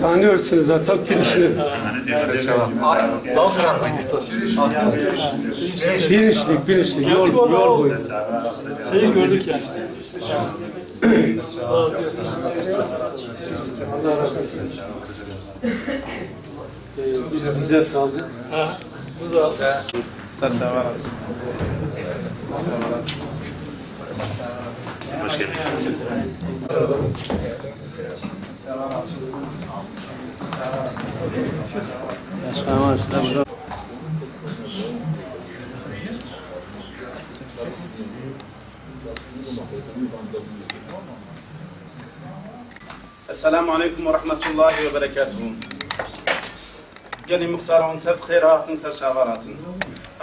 Tanıyorsunuz zaten girişini. Bilinçlik, yol boyu. Şeyi gördük yani. Allah razı olsun. Bize kaldı. Ha, bu da. Hoş geldiniz. Esselamu Aleyküm ve Rahmetullahi ve Berekatuhu. Gelin muhtarımın tebkhir hatın serşavar hatın.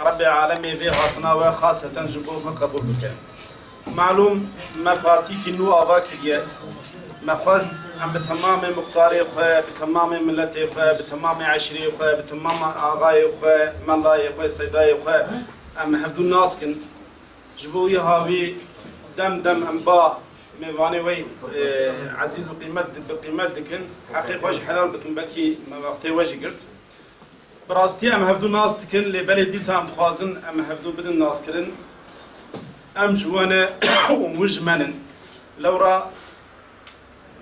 Rabbi alemi ve hatına ve khaseten jubûfa kabul bike. Malum me parti ki nu ava kiriye. Me khwast em bi tamamê muxtarê xwe, bi tamamê milletê xwe, bi tamamê eşirê xwe, bi tamamê agayê xwe, mellayê xwe, seydayê xwe em hevdû naskin. Ji bo wî havî dem dem em ba میوانی وی عزیز و قیمت دکن حقیق واج حلال بکن بلکی وقتی واجی گرت براستی ام هفدو ناس دکن لبلی دیس هم دخوازن ام هفدو بدن ناس کرن ام جوانه و مجمنن لورا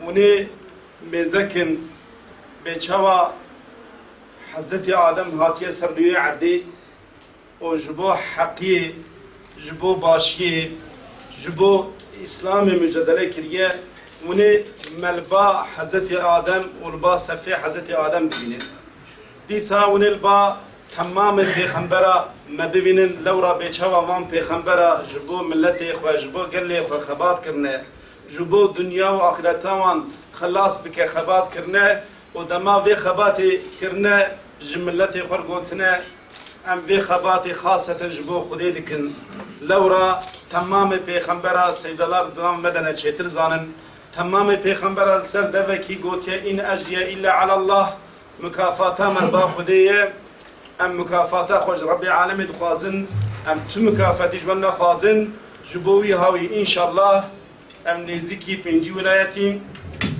ونی میزکن بچوا حضرت آدم هاتیه سرلوی عردی و جبو حقی جبو باشی جبو İslam'ı mücadele kiriye uni melba Hazreti Adem ulba sefi Hazreti Adem bibinin. Disa uni ba tamamı peygambera mebibinin levra beçava van peygambera jubu milleti xwe jubu gelli xwe xebat kirne jubu dünya ve ahireta van xelas bike xebat kirne o dema ve xebati kirne ji milleti xwe gotine em ve xebati khaseten jubu xudê dikin lewra tamamı peygambera seydalar devam medene çetir zanın tamamı peygambera ser deveki gotiye in ecye illa alallah mükafata merba xudeye em mükafata xoş Rabbi alemi dixwazin em tu mükafatî ji wan nexwazin ji bo wî hawî inşallah em nêzîkî pêncî wilayetî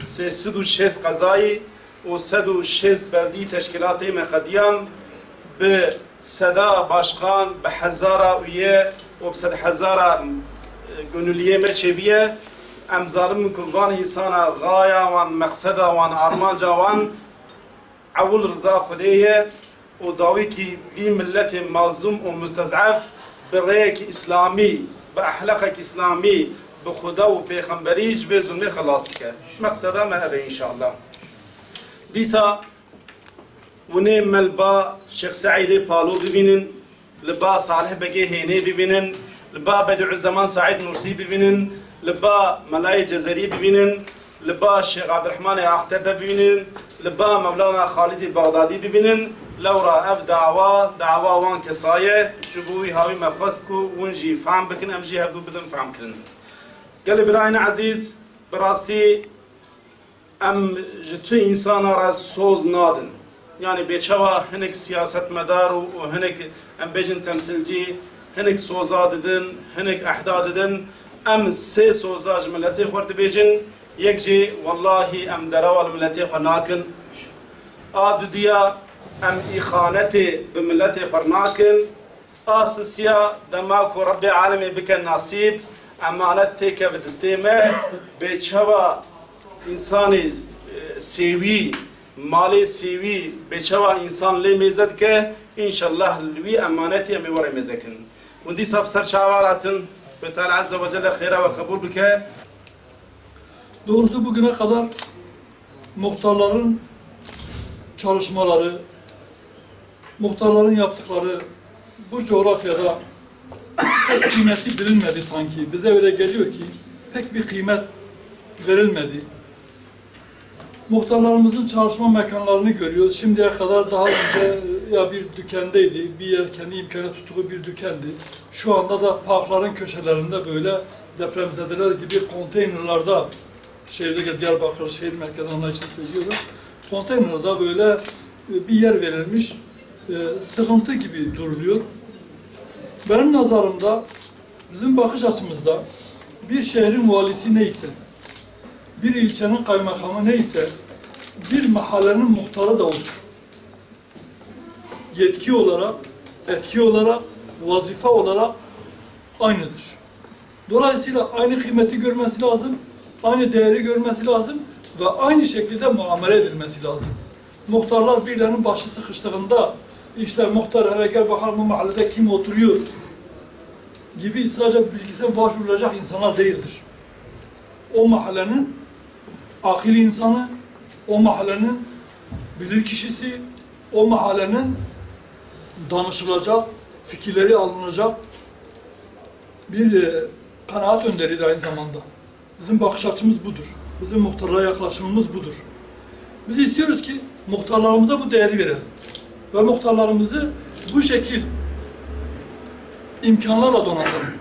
306 qezayî û 106 beldî teşkilatê me qediyan bi seda başkan bi hezara üye و بسد هزارا گنولیه مچبیه ام ظالم کوان انسانا غایا وان مقصدا وان ارمان جوان اول رضا خدیه و داوی کی وی ملت مظلوم و مستضعف برایک اسلامی به اخلاق اسلامی به خدا و پیغمبریش و ظلم خلاص که مقصدا ما هذا ان شاء الله دیسا ونی ملبا شیخ سعید پالو ببینن لبا صالح بقي هيني ببينن لبا بدع الزمان سعيد نورسي ببينن لبا ملاي جزري ببينن لبا الشيخ عبد الرحمن عختبه ببينن لبا مولانا خالد البغدادي ببينن لورا اف دعوة وان كصاية جبوي هاوي مفسكو ونجي فهم بكن امجي هبدو بدون فهم كرن قال براينا عزيز براستي ام جتو انسان را سوز نادن yani beçava hinek siyaset medar و hinek em bejin temsilci hinek soza dedin hinek ahda dedin em se soza milleti xort bejin yekji vallahi em deraval milleti xnakin adudiya em ikhaneti bi milleti xnakin asisiya dema ku Rabbi alemi biken nasib emanet teke ve disteme beçava insani sevi مالی سیوی بچوا انسان لی میزد که انشالله لوی امانتی می وره میزکن و دی سب سر شاوراتن به تعالی عز و جل خیره و kabul bike. Doğrusu bugüne kadar muhtarların çalışmaları, muhtarların yaptıkları bu coğrafyada pek kıymeti bilinmedi sanki. Bize öyle geliyor ki pek bir kıymet verilmedi. Muhtarlarımızın çalışma mekanlarını görüyoruz. Şimdiye kadar daha önce ya bir dükkandaydı, bir yer kendi imkanı tuttuğu bir dükkandı. Şu anda da parkların köşelerinde böyle depremzedeler gibi konteynerlarda, şehirde Diyarbakır şehir merkezi anlayışını söylüyorum. Konteynerlarda böyle bir yer verilmiş, sıkıntı gibi duruluyor. Benim nazarımda, bizim bakış açımızda bir şehrin valisi neyse, bir ilçenin kaymakamı neyse, bir mahallenin muhtarı da odur. Yetki olarak, etki olarak, vazife olarak aynıdır. Dolayısıyla aynı kıymeti görmesi lazım, aynı değeri görmesi lazım ve aynı şekilde muamele edilmesi lazım. Muhtarlar birilerinin başı sıkıştığında, işte muhtar hele gel bakalım bu mahallede kim oturuyor gibi sadece bilgisine başvurulacak insanlar değildir. O mahallenin akil insanı, o mahallenin bilir kişisi, o mahallenin danışılacak, fikirleri alınacak bir kanaat önderidir aynı zamanda. Bizim bakış açımız budur. Bizim muhtarlara yaklaşımımız budur. Biz istiyoruz ki muhtarlarımıza bu değeri verelim. Ve muhtarlarımızı bu şekil imkanlarla donatalım.